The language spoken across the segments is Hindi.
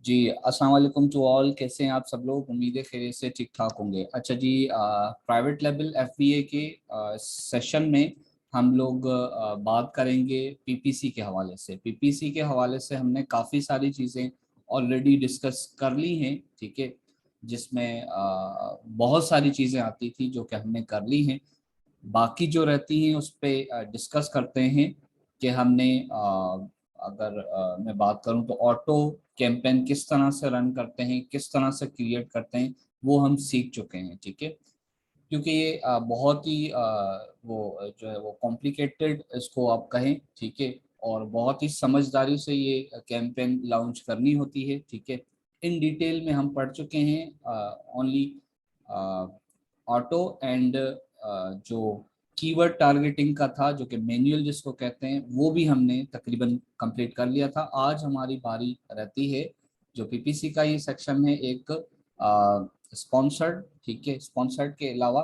जी, अस्सलाम वालेकुम टू ऑल। कैसे हैं आप सब लोग? उम्मीद है खैरियत से ठीक ठाक होंगे। अच्छा जी, प्राइवेट लेवल एफबीए के सेशन में हम लोग बात करेंगे पीपीसी के हवाले से। पीपीसी के हवाले से हमने काफ़ी सारी चीज़ें ऑलरेडी डिस्कस कर ली हैं, ठीक है, जिसमें बहुत सारी चीज़ें आती थी जो कि हमने कर ली हैं। बाकी जो रहती हैं उस पर डिस्कस करते हैं कि हमने अगर मैं बात करूं तो ऑटो कैंपेन किस तरह से रन करते हैं, किस तरह से क्रिएट करते हैं, वो हम सीख चुके हैं, ठीक है। क्योंकि ये बहुत ही वो जो है वो कॉम्प्लिकेटेड इसको आप कहें, ठीक है, और बहुत ही समझदारी से ये कैंपेन लॉन्च करनी होती है, ठीक है। इन डिटेल में हम पढ़ चुके हैं। ओनली ऑटो एंड जो कीवर्ड टारगेटिंग का था, जो कि मैनुअल जिसको कहते हैं, वो भी हमने तकरीबन कंप्लीट कर लिया था। आज हमारी बारी रहती है, जो पीपीसी का ये सेक्शन है, एक स्पॉन्सर्ड, ठीक है। स्पॉन्सर्ड के अलावा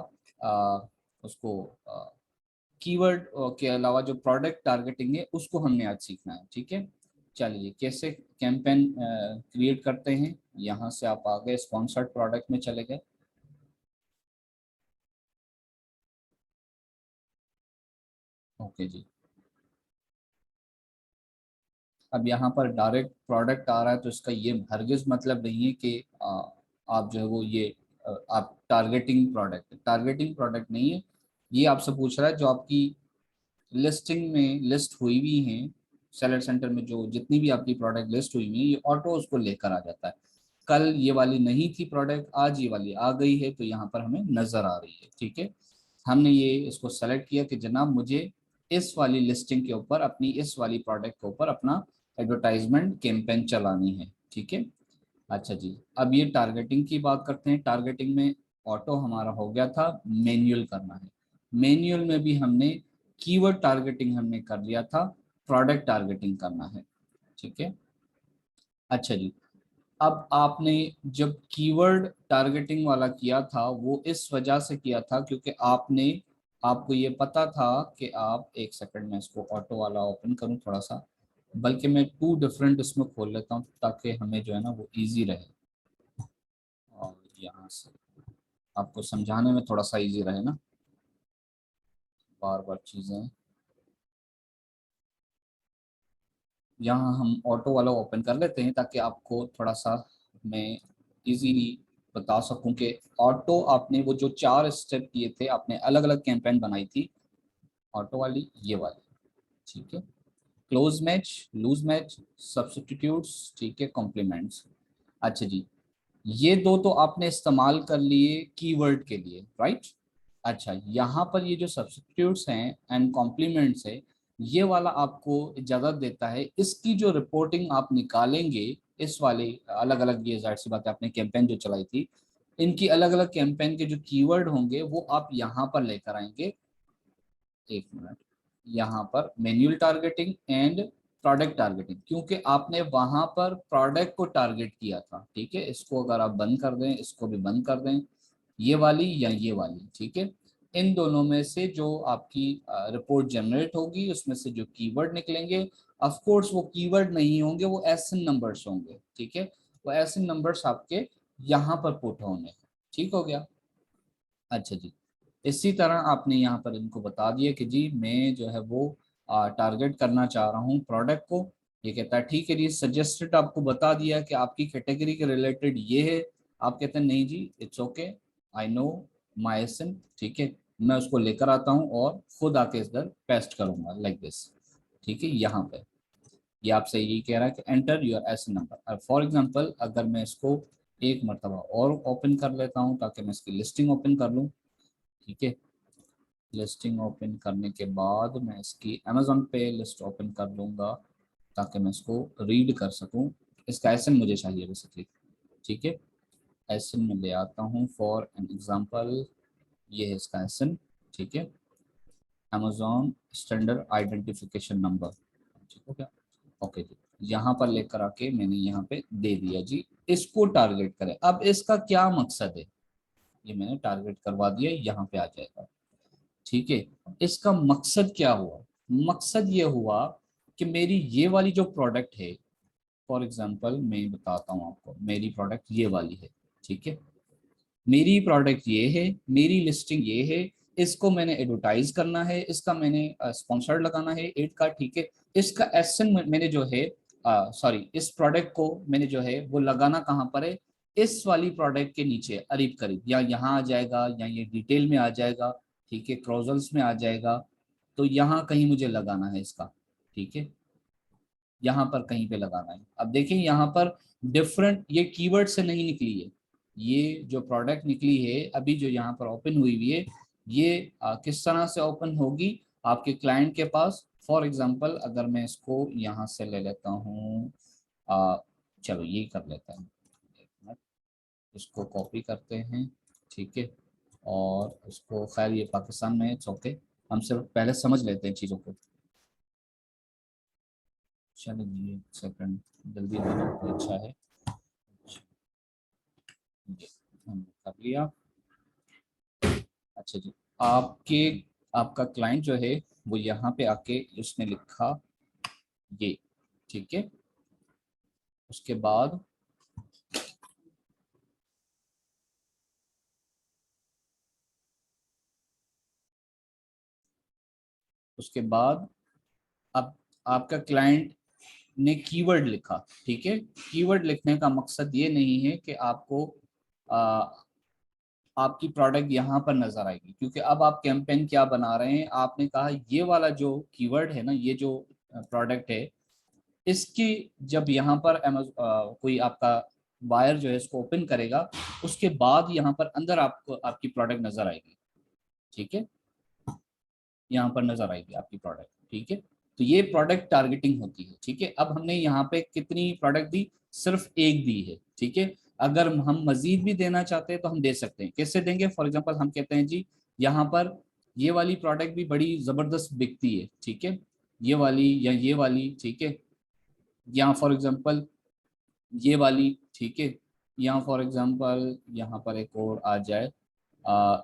उसको कीवर्ड के अलावा जो प्रोडक्ट टारगेटिंग है उसको हमने आज सीखना है, ठीक है। चलिए, कैसे कैंपेन क्रिएट करते हैं, यहाँ से आप आ गए स्पॉन्सर्ड प्रोडक्ट में चले गए। ओके जी। अब यहाँ पर डायरेक्ट प्रोडक्ट आ रहा है तो इसका ये हरगिज मतलब नहीं है कि आप जो है वो ये आप टारगेटिंग प्रोडक्ट नहीं है। ये आपसे पूछ रहा है जो आपकी लिस्टिंग में लिस्ट हुई हुई हैं, सेलर सेंटर में जो जितनी भी आपकी प्रोडक्ट लिस्ट हुई हुई है, ये ऑटो उसको लेकर आ जाता है। कल ये वाली नहीं थी प्रोडक्ट, आज ये वाली आ गई है तो यहाँ पर हमें नजर आ रही है, ठीक है। हमने ये इसको सेलेक्ट किया कि जनाब मुझे इस वाली लिस्टिंग के ऊपर, अपनी इस वाली प्रोडक्ट के ऊपर अपना एडवर्टाइजमेंट कैंपेन चलानी है, ठीक है। अच्छा जी, अब ये टारगेटिंग की बात करते हैं। टारगेटिंग में ऑटो हमारा हो गया था, मैन्युअल करना है। मैन्युअल में भी हमने कीवर्ड टारगेटिंग हमने कर लिया था, प्रोडक्ट टारगेटिंग करना है, ठीक है। अच्छा जी, अब आपने जब कीवर्ड टारगेटिंग वाला किया था वो इस वजह से किया था क्योंकि आपको ये पता था कि आप, एक सेकंड में इसको ऑटो वाला ओपन करूं थोड़ा सा, बल्कि मैं टू डिफरेंट इसमें खोल लेता हूं ताकि हमें जो है ना वो इजी रहे, और यहाँ से आपको समझाने में थोड़ा सा इजी रहे ना, बार बार चीज़ें। यहाँ हम ऑटो वाला ओपन कर लेते हैं ताकि आपको थोड़ा सा मैं इजीली बता सकूं कि ऑटो आपने वो जो 4 स्टेप किए थे, आपने अलग अलग कैंपेन बनाई थी। ऑटो वाली ये वाली, ठीक है। Close match, loose match, substitutes, ठीक है, कॉम्प्लीमेंट्स। अच्छा जी, ये दो तो आपने इस्तेमाल कर लिए कीवर्ड के लिए, राइट। अच्छा, यहाँ पर ये जो सब्स्टिट्यूट्स हैं एंड कॉम्प्लीमेंट्स है, ये वाला आपको इजाज़त देता है इसकी जो रिपोर्टिंग आप निकालेंगे, इस वाले अलग अलग, ये जाहिर सी बात है आपने कैंपेन जो चलाई थी, इनकी अलग अलग कैंपेन के जो कीवर्ड होंगे वो आप यहाँ पर लेकर आएंगे। एक मिनट, यहाँ पर manual targeting and product targeting, क्योंकि आपने वहां पर प्रोडक्ट को टारगेट किया था, ठीक है। इसको अगर आप बंद कर दें, इसको भी बंद कर दें, ये वाली या ये वाली, ठीक है। इन दोनों में से जो आपकी रिपोर्ट जनरेट होगी उसमें से जो कीवर्ड निकलेंगे, ऑफ कोर्स वो कीवर्ड नहीं होंगे, वो एसएन नंबर्स होंगे, ठीक है। वो एसएन नंबर्स आपके यहाँ पर पुट होंगे, ठीक हो गया। अच्छा जी, इसी तरह आपने यहाँ पर इनको बता दिया कि जी मैं जो है वो टारगेट करना चाह रहा हूँ प्रोडक्ट को। ये कहता है ठीक है जी, सजेस्टेड आपको बता दिया कि आपकी कैटेगरी के रिलेटेड ये है। आप कहते हैं नहीं जी, it's okay, I know my एसन, ठीक है। मैं उसको लेकर आता हूँ और खुद आके इधर पेस्ट करूंगा लाइक दिस, ठीक है। यहाँ पे ये आपसे यही कह रहा है कि enter your essence number. For example अगर मैं इसको एक मरतबा और ओपन कर लेता हूँ ताकि मैं इसकी लिस्टिंग ओपन कर लूँ, ठीक है। लिस्टिंग ओपन करने के बाद मैं इसकी अमेजोन पे लिस्ट ओपन कर लूँगा ताकि मैं इसको रीड कर सकूँ। इसका एसन मुझे चाहिए बेसिकली, ठीक है। एसन में ले आता हूँ फॉर एन एग्जांपल, ये है इसका एसन, ठीक है। अमेजोन स्टैंडर्ड आइडेंटिफिकेशन नंबर, ठीक हो गया। ओके जी, यहाँ पर लेकर आके मैंने यहाँ पे दे दिया जी। इसको टारगेट करें, अब इसका क्या मकसद है, ये मैंने टारगेट करवा दिया, यहाँ पे आ जाएगा, ठीक है। इसका मकसद क्या हुआ? मकसद ये हुआ कि मेरी ये वाली जो प्रोडक्ट है, फॉर एग्जांपल मैं बताता हूँ आपको, मेरी प्रोडक्ट ये वाली है, ठीक है, मेरी प्रोडक्ट ये है, मेरी लिस्टिंग ये है, इसको मैंने एडवर्टाइज करना है, इसका मैंने स्पॉन्सर्ड लगाना है एड का, ठीक है। इसका एसन मैंने जो है सॉरी, इस प्रोडक्ट को मैंने जो है वो लगाना कहाँ पर है, इस वाली प्रोडक्ट के नीचे करीब करीब, या यहाँ आ जाएगा या ये डिटेल में आ जाएगा, ठीक है, क्रोजल्स में आ जाएगा, तो यहाँ कहीं मुझे लगाना है इसका, ठीक है, यहाँ पर कहीं पे लगाना है। अब देखिए यहाँ पर डिफरेंट, ये कीवर्ड से नहीं निकली है, ये जो प्रोडक्ट निकली है अभी जो यहाँ पर ओपन हुई है, ये किस तरह से ओपन होगी आपके क्लाइंट के पास। फॉर एग्जांपल अगर मैं इसको यहाँ से ले लेता हूँ, चलो ये कर लेता हूँ, एक मिनट, इसको कॉपी करते हैं, ठीक है, और इसको, खैर ये पाकिस्तान में ओके, हम सिर्फ पहले समझ लेते हैं चीज़ों को। चलिए एक सेकंड, जल्दी हो जाए तो अच्छा है। ये हमने कर लिया। अच्छा जी, आपके आपका क्लाइंट जो है वो यहाँ पे आके उसने लिखा ये, ठीक है, उसके बाद उसके बाद अब आपका क्लाइंट ने कीवर्ड लिखा, ठीक है। कीवर्ड लिखने का मकसद ये नहीं है कि आपको आ, आपकी प्रोडक्ट यहाँ पर नजर आएगी, क्योंकि अब आप कैंपेन क्या बना रहे हैं, आपने कहा ये वाला जो कीवर्ड है ना, ये जो प्रोडक्ट है, इसकी जब यहाँ पर कोई आपका बायर जो है इसको ओपन करेगा, उसके बाद यहाँ पर अंदर आपको आपकी प्रोडक्ट नजर आएगी, ठीक है, यहाँ पर नजर आएगी आपकी प्रोडक्ट, ठीक है। तो ये प्रोडक्ट टारगेटिंग होती है, ठीक है। अब हमने यहाँ पे कितनी प्रोडक्ट दी, सिर्फ एक दी है, ठीक है। अगर हम मजीद भी देना चाहते हैं तो हम दे सकते हैं, कैसे देंगे, फॉर एग्जांपल हम कहते हैं जी यहाँ पर ये वाली प्रोडक्ट भी बड़ी जबरदस्त बिकती है, ठीक है, ये वाली या ये वाली, ठीक है, यहाँ फॉर एग्जांपल ये वाली, ठीक है, यहाँ फॉर एग्जांपल यहाँ पर एक और आ जाए, आ,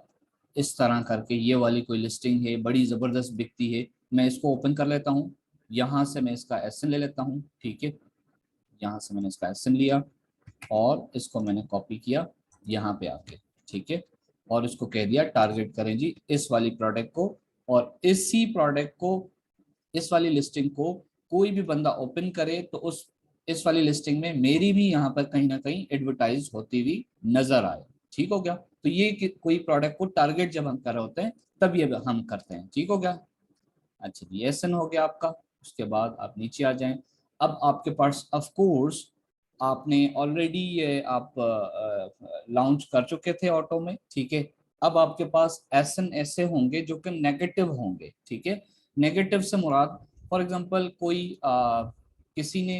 इस तरह करके ये वाली कोई लिस्टिंग है बड़ी ज़बरदस्त बिकती है, मैं इसको ओपन कर लेता हूँ, यहाँ से मैं इसका एसन ले लेता हूँ, ठीक है, यहाँ से मैंने इसका एसन लिया और इसको मैंने कॉपी किया यहाँ पे आके, ठीक है, और इसको कह दिया टारगेट करें जी इस वाली प्रोडक्ट को, और इसी प्रोडक्ट को, इस वाली लिस्टिंग को कोई भी बंदा ओपन करे तो उस इस वाली लिस्टिंग में मेरी भी यहाँ पर कहीं ना कहीं एडवर्टाइज होती हुई नजर आए, ठीक हो गया। तो ये कोई प्रोडक्ट को टारगेट जब हम कर रहे होते हैं तब ये हम करते हैं, ठीक हो गया। अच्छा ये एसन हो गया आपका। उसके बाद आप नीचे आ जाएं, अब आपके पास ऑफ कोर्स आपने ऑलरेडी ये आप लॉन्च कर चुके थे ऑटो में, ठीक है। अब आपके पास एसन ऐसे होंगे जो कि नेगेटिव होंगे, ठीक है। नेगेटिव से मुराद, फॉर एग्जांपल कोई किसी ने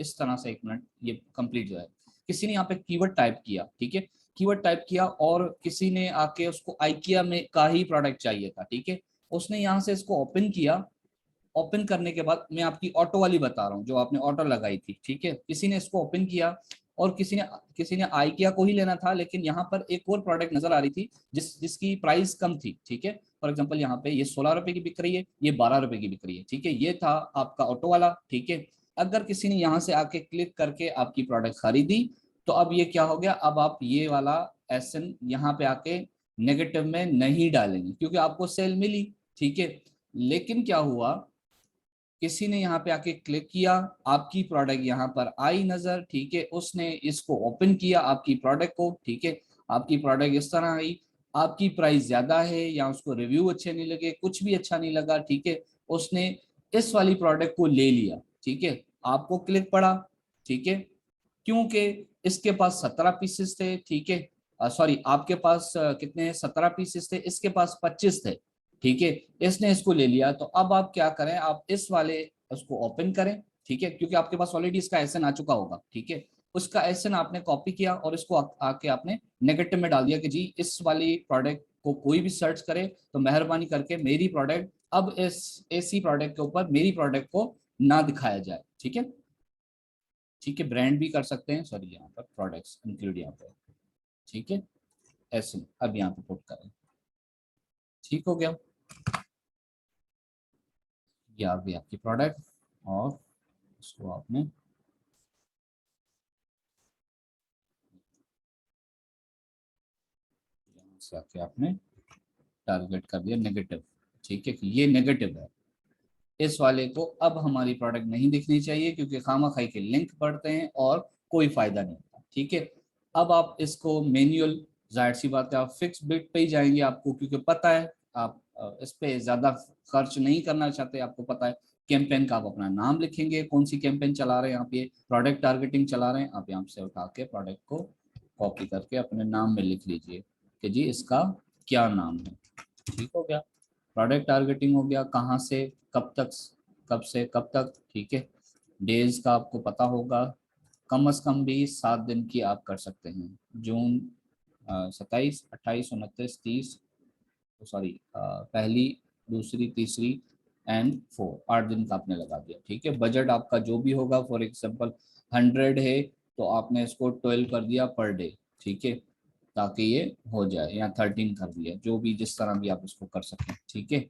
इस तरह से, एक मिनट ये कंप्लीट जो है, किसी ने यहाँ पे कीवर्ड टाइप किया, ठीक है, कीवर्ड टाइप किया और किसी ने आके उसको आइकिया में का ही प्रोडक्ट चाहिए था, ठीक है, उसने यहाँ से इसको ओपन किया, ओपन करने के बाद मैं आपकी ऑटो वाली बता रहा हूँ जो आपने ऑटो लगाई थी, ठीक है, किसी ने इसको ओपन किया और किसी ने आइकिया को ही लेना था, लेकिन यहाँ पर एक और प्रोडक्ट नजर आ रही थी जिसकी प्राइस कम थी, ठीक है। फॉर एग्जांपल यहाँ पे ये 16 रुपए की बिक रही है, ये 12 रुपए की बिक रही है, ठीक है, ये था आपका ऑटो वाला, ठीक है। अगर किसी ने यहाँ से आके क्लिक करके आपकी प्रोडक्ट खरीदी तो अब ये क्या हो गया, अब आप ये वाला एसन यहाँ पे आके नेगेटिव में नहीं डालेंगे क्योंकि आपको सेल मिली, ठीक है। लेकिन क्या हुआ, किसी ने यहाँ पे आके क्लिक किया, आपकी प्रोडक्ट यहाँ पर आई नजर, ठीक है, उसने इसको ओपन किया आपकी प्रोडक्ट को, ठीक है, आपकी प्रोडक्ट इस तरह आई, आपकी प्राइस ज्यादा है या उसको रिव्यू अच्छे नहीं लगे, कुछ भी अच्छा नहीं लगा, ठीक है, उसने इस वाली प्रोडक्ट को ले लिया, ठीक है, आपको क्लिक पड़ा, ठीक है, क्योंकि इसके पास 17 पीसेस थे, ठीक है, सॉरी आपके पास कितने 17 पीसेस थे, इसके पास 25 थे, ठीक है, इसने इसको ले लिया, तो अब आप क्या करें, आप इस वाले उसको ओपन करें, ठीक है, क्योंकि आपके पास ऑलरेडी इसका एसन आ चुका होगा, ठीक है, उसका एसन आपने कॉपी किया और इसको आके आपने नेगेटिव में डाल दिया कि जी इस वाली प्रोडक्ट को कोई भी सर्च करे तो मेहरबानी करके मेरी प्रोडक्ट अब इस ऐसी प्रोडक्ट के ऊपर मेरी प्रोडक्ट को ना दिखाया जाए, ठीक है, ठीक है, ब्रांड भी कर सकते हैं, सॉरी यहाँ पर प्रोडक्ट्स इंक्लूड यहाँ पर, ठीक है, एसन अब यहाँ पे पुट करें, ठीक हो गया, ये आ गई आपकी प्रोडक्ट और इसको आपने से आके आपने टारगेट कर दिया नेगेटिव, ठीक है कि ये नेगेटिव है, इस वाले को अब हमारी प्रोडक्ट नहीं दिखनी चाहिए क्योंकि खामा-खाई के लिंक बढ़ते हैं और कोई फायदा नहीं होता, ठीक है। अब आप इसको मैन्युअल, जाहिर सी बात है आप फिक्स बिड पे ही जाएंगे, आपको क्योंकि पता है आप इस पे ज्यादा खर्च नहीं करना चाहते, आपको पता है कैंपेन का आप अपना नाम लिखेंगे, कौन सी कैंपेन चला रहे हैं आप, ये प्रोडक्ट टारगेटिंग चला रहे हैं, आप यहाँ से उठा के प्रोडक्ट को कॉपी करके अपने नाम में लिख लीजिए कि जी इसका क्या नाम है, ठीक हो गया। प्रोडक्ट टारगेटिंग हो गया, कहाँ से कब तक, कब से कब तक, ठीक है। डेज का आपको पता होगा, कम से कम भी 7 दिन की आप कर सकते हैं, जून 27, 28, 29, 30, सॉरी पहली, दूसरी, तीसरी एंड 4, 8 दिन का आपने लगा दिया, ठीक है। बजट आपका जो भी होगा, फॉर एग्जांपल 100 है तो आपने इसको 12 कर दिया पर डे, ठीक है, ताकि ये हो जाए, या 13 कर दिया, जो भी जिस तरह भी आप इसको कर सकते हैं, ठीक है।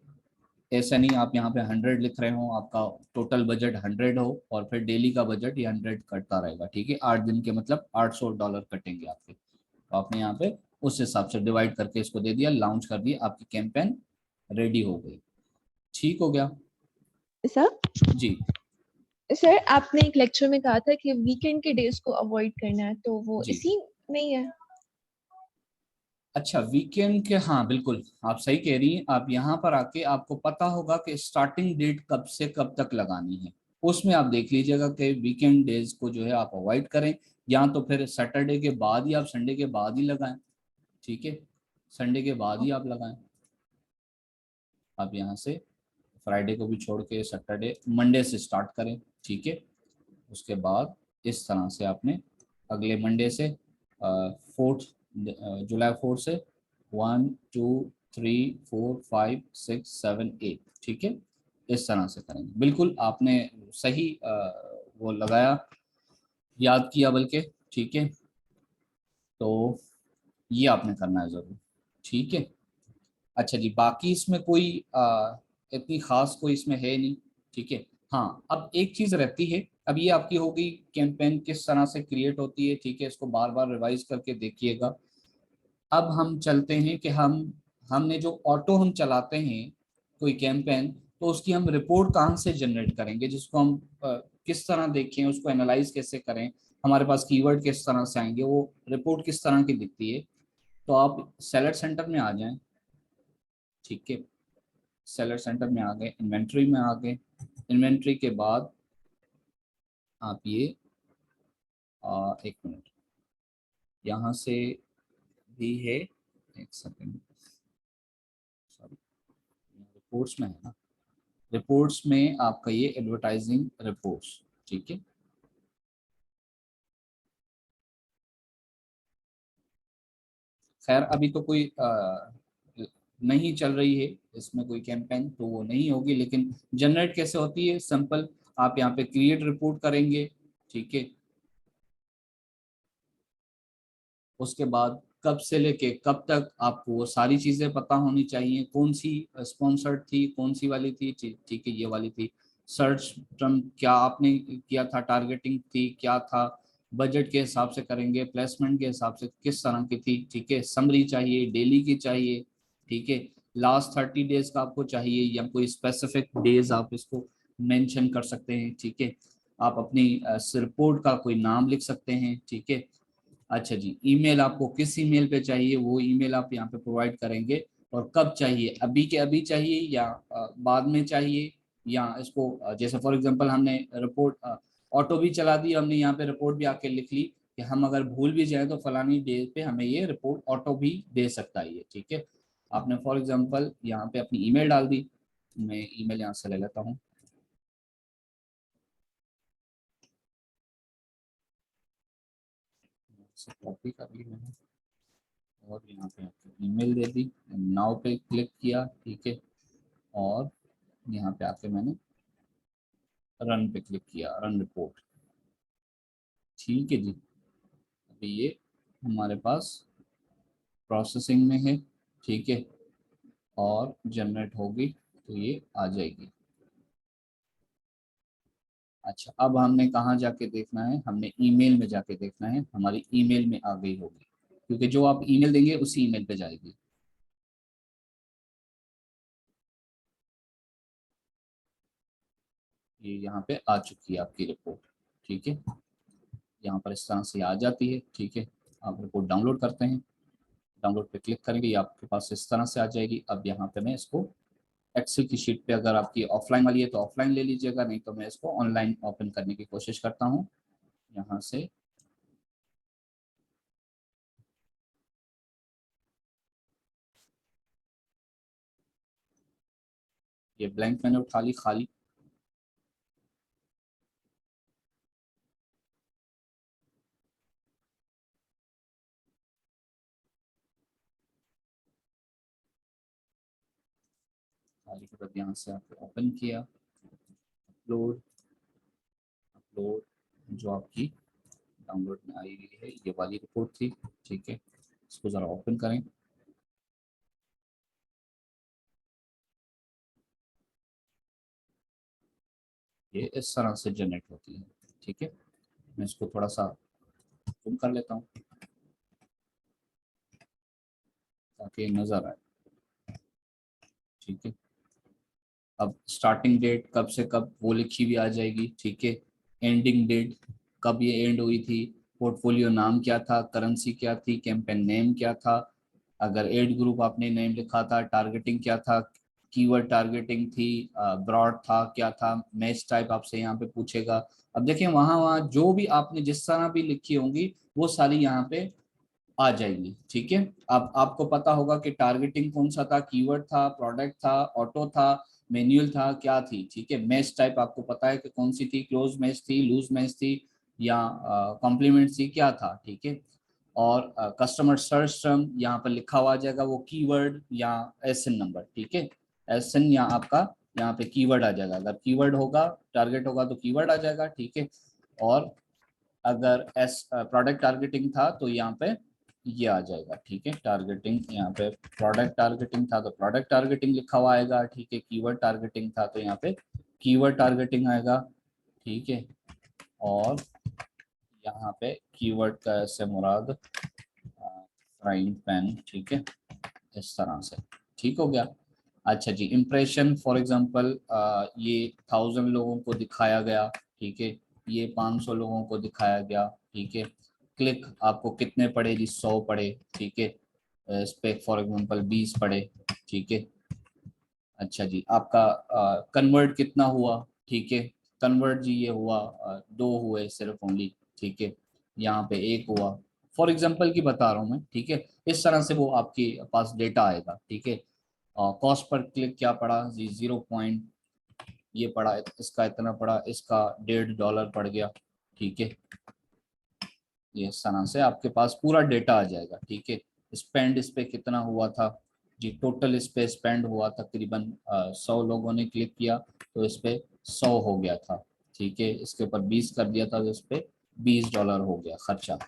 ऐसा नहीं आप यहाँ पे 100 लिख रहे हो, आपका टोटल बजट 100 हो और फिर डेली का बजट ये 100 कटता रहेगा, ठीक है। 8 दिन के मतलब $800 कटेंगे आपके, तो आपने यहाँ पे उस हिसाब से डिवाइड करके इसको दे दिया, लॉन्च कर दिया, आपकी कैंपेन रेडी हो गई, ठीक हो गया सर जी। सर आपने एक लेक्चर में कहा था कि वीकेंड के डेज को अवॉइड करना है, तो वो जी इसी में ही है? अच्छा, वीकेंड के, हाँ बिल्कुल आप सही कह रही हैं, आप यहाँ पर आके आपको पता होगा कि स्टार्टिंग डेट कब से कब तक लगानी है, उसमें आप देख लीजिएगा कि वीकेंड डेज को जो है आप अवॉइड करें, या तो फिर सैटरडे के बाद ही आप संडे के बाद ही लगाएं, ठीक है, संडे के बाद ही आप लगाएं, आप यहाँ से फ्राइडे को भी छोड़ के सैटरडे, मंडे से स्टार्ट करें, ठीक है। उसके बाद इस तरह से आपने अगले मंडे से 4 जुलाई 4 से 1 2 3 4 5 6 7 8, ठीक है, इस तरह से करेंगे। बिल्कुल आपने सही वो लगाया, याद किया बल्कि, ठीक है, तो ये आपने करना है जरूर, ठीक है। अच्छा जी, बाकी इसमें कोई इतनी खास कोई इसमें है नहीं, ठीक है। हाँ, अब एक चीज रहती है, अब ये आपकी होगी कैंपेन किस तरह से क्रिएट होती है, ठीक है, इसको बार बार रिवाइज करके देखिएगा। अब हम चलते हैं कि हमने जो ऑटो हम चलाते हैं कोई कैंपेन, तो उसकी हम रिपोर्ट कहाँ से जनरेट करेंगे, जिसको हम किस तरह देखें, उसको एनालाइज कैसे करें, हमारे पास कीवर्ड किस तरह से आएंगे, वो रिपोर्ट किस तरह की दिखती है। तो आप सेलर सेंटर में आ जाएं, ठीक है, सेलर सेंटर में आ गए, इन्वेंट्री में आ गए, इन्वेंट्री के बाद आप ये एक मिनट, यहाँ से भी है, एक सेकंड, सॉरी, रिपोर्ट्स में है ना, रिपोर्ट्स में आपका ये एडवर्टाइजिंग रिपोर्ट्स, ठीक है। खैर अभी तो कोई नहीं चल रही है इसमें कोई कैंपेन, तो वो नहीं होगी, लेकिन जनरेट कैसे होती है, सिंपल, आप यहाँ पे क्रिएट रिपोर्ट करेंगे, ठीक है। उसके बाद कब से लेके कब तक आपको वो सारी चीजें पता होनी चाहिए, कौन सी स्पॉन्सर्ड थी, कौन सी वाली थी, ठीक है, ये वाली थी, सर्च टर्म क्या आपने किया था, टारगेटिंग थी क्या था, बजट के हिसाब से करेंगे, प्लेसमेंट के हिसाब से किस तरह की थी, ठीक है, समरी चाहिए, डेली की चाहिए, ठीक है, लास्ट 30 डेज का आपको चाहिए, या कोई स्पेसिफिक डेज आप इसको मेंशन कर सकते हैं, ठीक है। आप अपनी रिपोर्ट का कोई नाम लिख सकते हैं, ठीक है। अच्छा जी, ईमेल आपको किस ईमेल पे चाहिए, वो ईमेल आप यहाँ पे प्रोवाइड करेंगे, और कब चाहिए, अभी के अभी चाहिए या बाद में चाहिए, या इसको जैसे फॉर एग्जांपल हमने रिपोर्ट ऑटो भी चला दी, हमने यहाँ पे रिपोर्ट भी आके लिख ली कि हम अगर भूल भी जाए तो फलानी डेट पे हमें ये रिपोर्ट ऑटो भी दे सकता है ये, ठीक है। आपने फॉर एग्जांपल यहाँ पे अपनी ईमेल डाल दी, मैं ईमेल यहाँ से ले लेता हूँ, कॉपी कर ली मैंने, और यहाँ पे आपको ईमेल दे दी, नाउ पे क्लिक किया, ठीक है, और यहाँ पे आके मैंने रन पे क्लिक किया, रन रिपोर्ट, ठीक है जी। अभी ये हमारे पास प्रोसेसिंग में है, ठीक है, और जनरेट होगी तो ये आ जाएगी। अच्छा, अब हमने कहाँ जाके देखना है, हमने ईमेल में जाके देखना है, हमारी ईमेल में आ गई होगी, क्योंकि जो आप ईमेल देंगे उसी ईमेल पे जाएगी, ये यहाँ पे आ चुकी है आपकी रिपोर्ट, ठीक है। यहाँ पर इस तरह से आ जाती है, ठीक है। आप रिपोर्ट डाउनलोड करते हैं, डाउनलोड पे क्लिक करेंगे, ये आपके पास इस तरह से आ जाएगी। अब यहाँ पे मैं इसको एक्सेल की शीट पे, अगर आपकी ऑफलाइन वाली है तो ऑफलाइन ले लीजिएगा, नहीं तो मैं इसको ऑनलाइन ओपन करने की कोशिश करता हूँ यहाँ से। ये ब्लैंक मैंने उठा ली, खाली। खाली के बाद यहाँ से आपने ओपन किया, अपलोड, अपलोड, जो आपकी डाउनलोड में आई हुई है ये वाली रिपोर्ट थी, ठीक है। इसको ज़रा ओपन करें। ये इस तरह से जनरेट होती है, ठीक है। मैं इसको थोड़ा सा जूम कर लेता हूँ ताकि नज़र आए, ठीक है। अब स्टार्टिंग डेट कब से कब वो लिखी हुई आ जाएगी, ठीक है। एंडिंग डेट कब ये एंड हुई थी, पोर्टफोलियो नाम क्या था, करेंसी क्या थी, कैंपेन नेम क्या था, अगर एड ग्रुप आपने नेम लिखा था, टारगेटिंग क्या था, कीवर्ड टारगेटिंग थी, ब्रॉड था क्या था, मैच टाइप आपसे यहाँ पे पूछेगा। अब देखिए वहाँ वहाँ जो भी आपने जिस तरह भी लिखी होंगी वो सारी यहाँ पे आ जाएगी, ठीक है। अब आपको पता होगा कि टारगेटिंग कौन सा था, कीवर्ड था, प्रोडक्ट था, ऑटो था, मैनुअल था, क्या थी, ठीक है। मैच टाइप आपको पता है कि कौन सी थी, क्लोज मैच थी, लूज मैच थी, या कॉम्प्लीमेंट थी, क्या था, ठीक है। और कस्टमर सर्च टर्म यहाँ पर लिखा हुआ आ जाएगा, वो कीवर्ड या एसएन नंबर, ठीक है। एसएन या आपका यहाँ पे कीवर्ड आ जाएगा, अगर कीवर्ड होगा, टारगेट होगा तो कीवर्ड आ जाएगा, ठीक है। और अगर एस प्रोडक्ट टारगेटिंग था तो यहाँ पे ये आ जाएगा, ठीक है। टारगेटिंग यहाँ पे प्रोडक्ट टारगेटिंग था तो प्रोडक्ट टारगेटिंग लिखा हुआ आएगा, ठीक है। कीवर्ड टारगेटिंग था तो यहाँ पे कीवर्ड टारगेटिंग आएगा, ठीक है। और यहाँ पे कीवर्ड का से मुराद फ्राइंग पैन, ठीक है, इस तरह से, ठीक हो गया। अच्छा जी, इम्प्रेशन फॉर एग्जांपल ये 1000 लोगों को दिखाया गया, ठीक है। ये 500 लोगों को दिखाया गया, ठीक है। क्लिक आपको कितने पड़े जी, 100 पड़े, ठीक है। इस पे फॉर एग्जांपल 20 पड़े, ठीक है। अच्छा जी, आपका कन्वर्ट कितना हुआ, ठीक है। कन्वर्ट जी ये हुआ 2 हुए सिर्फ ओनली, ठीक है। यहाँ पे 1 हुआ, फॉर एग्जांपल की बता रहा हूँ मैं, ठीक है। इस तरह से वो आपके पास डेटा आएगा, ठीक है। कॉस्ट पर क्लिक क्या पड़ा जी, 0 पॉइंट ये पड़ा, इसका इतना पड़ा, इसका $1.5 पड़ गया, ठीक है। ये इस तरह से आपके पास पूरा डेटा आ जाएगा, ठीक है। स्पेंड इस पे कितना हुआ था जी, टोटल इस पे स्पेंड हुआ तकरीबन 100 लोगों ने क्लिक किया तो इस पे 100 हो गया था, ठीक है। इसके ऊपर 20 कर दिया था तो इस पे $20 हो गया खर्चा,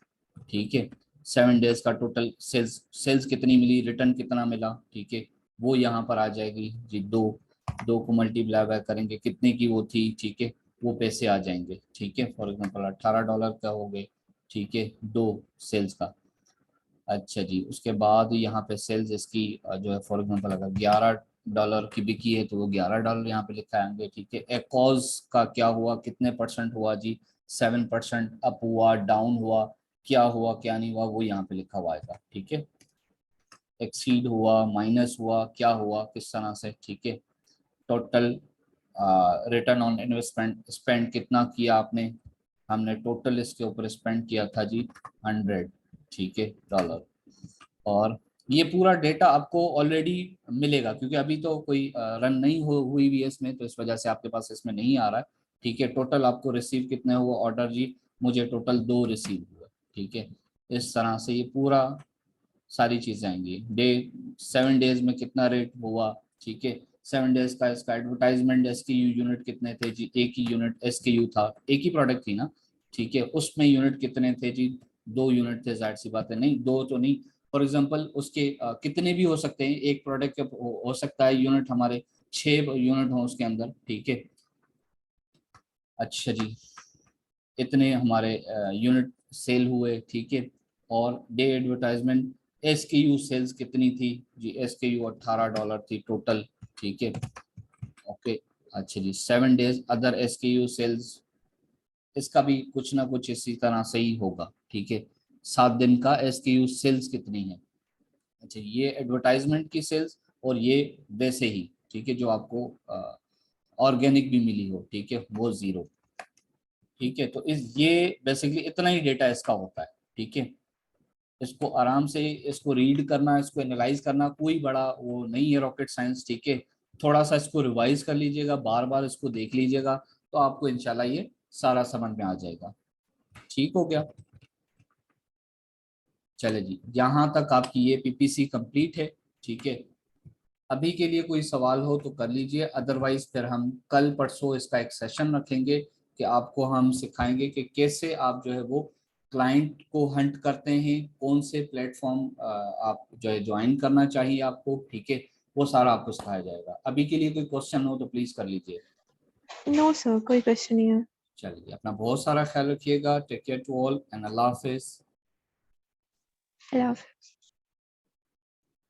ठीक है। 7 डेज का टोटल सेल्स, सेल्स कितनी मिली, रिटर्न कितना मिला, ठीक है। वो यहाँ पर आ जाएगी जी, दो दो को मल्टीप्लाई करेंगे कितने की वो थी, ठीक है। वो पैसे आ जाएंगे, ठीक है। फॉर एग्जांपल $18 का हो गए, ठीक है, 2 सेल्स का। अच्छा जी, उसके बाद यहाँ पे सेल्स इसकी जो है फॉर एग्जांपल अगर $11 की बिकी है तो वो $11 यहाँ पे लिखा आएंगे, ठीक है। एकॉज का क्या हुआ, कितने परसेंट हुआ जी, 7% अप हुआ, डाउन हुआ, क्या हुआ क्या नहीं हुआ वो यहाँ पे लिखा हुआ आएगा, ठीक है। एक्सीड हुआ, माइनस हुआ, क्या हुआ किस तरह से, ठीक है। Total return on investment, spend कितना किया आपने, हमने टोटल इसके ऊपर स्पेंड किया था जी 100, ठीक है, डॉलर। और ये पूरा डेटा आपको ऑलरेडी मिलेगा क्योंकि अभी तो कोई रन नहीं हुई भी है इसमें, तो इस वजह से आपके पास इसमें नहीं आ रहा है, ठीक है। टोटल आपको रिसीव कितने हुआ ऑर्डर जी, मुझे टोटल 2 रिसीव हुए, ठीक है। इस तरह से ये पूरा सारी चीजें आएंगी। डे 7 डेज में कितना रेट हुआ, ठीक है। 7 डेज का इसका एडवर्टाइजमेंट एसकेयू यूनिट कितने थे जी, एक ही यूनिट एसकेयू था, एक ही प्रोडक्ट थी ना, ठीक है। उसमें यूनिट कितने थे जी, 2 यूनिट थे, जाहिर सी बात है, नहीं 2 तो नहीं। फॉर एग्जाम्पल उसके कितने भी हो सकते हैं, एक प्रोडक्ट के हो सकता है यूनिट हमारे 6 यूनिट हो उसके अंदर, ठीक है। अच्छा जी, इतने हमारे यूनिट सेल हुए, ठीक है। और डे एडवर्टाइजमेंट एसकेयू सेल्स कितनी थी जी, एसकेयू $18 थी टोटल, ठीक है, ओके। अच्छा जी, 7 days अदर SKU सेल्स, इसका भी कुछ ना कुछ इसी तरह से ही होगा, ठीक है। 7 दिन का SKU सेल्स कितनी है? अच्छा, ये एडवर्टाइजमेंट की सेल्स और ये वैसे ही, ठीक है, जो आपको ऑर्गेनिक भी मिली हो, ठीक है, वो 0, ठीक है। तो इस ये बेसिकली इतना ही डेटा इसका होता है, ठीक है। इसको आराम से इसको रीड करना, इसको एनालाइज करना कोई बड़ा वो नहीं है रॉकेट साइंस, ठीक है। थोड़ा सा इसको रिवाइज कर लीजिएगा, बार बार इसको देख लीजिएगा, तो आपको इंशाल्लाह ये सारा समझ में आ जाएगा। ठीक हो गया? चले जी, यहाँ तक आपकी ये PPC कंप्लीट है, ठीक है। अभी के लिए कोई सवाल हो तो कर लीजिए, अदरवाइज फिर हम कल परसों इसका एक सेशन रखेंगे कि आपको हम सिखाएंगे कि कैसे आप जो है वो क्लाइंट को हंट करते हैं, कौन से प्लेटफॉर्म आप जो है ज्वाइन करना चाहिए आपको, ठीक है। वो सारा आपको सिखाया जाएगा। अभी के लिए कोई क्वेश्चन हो तो प्लीज कर लीजिए। नो सर, कोई क्वेश्चन नहीं है। चलिए, अपना बहुत सारा ख्याल रखिएगा। Take care to all and अल्लाह हाफिज। अल्लाह हाफ़िज़।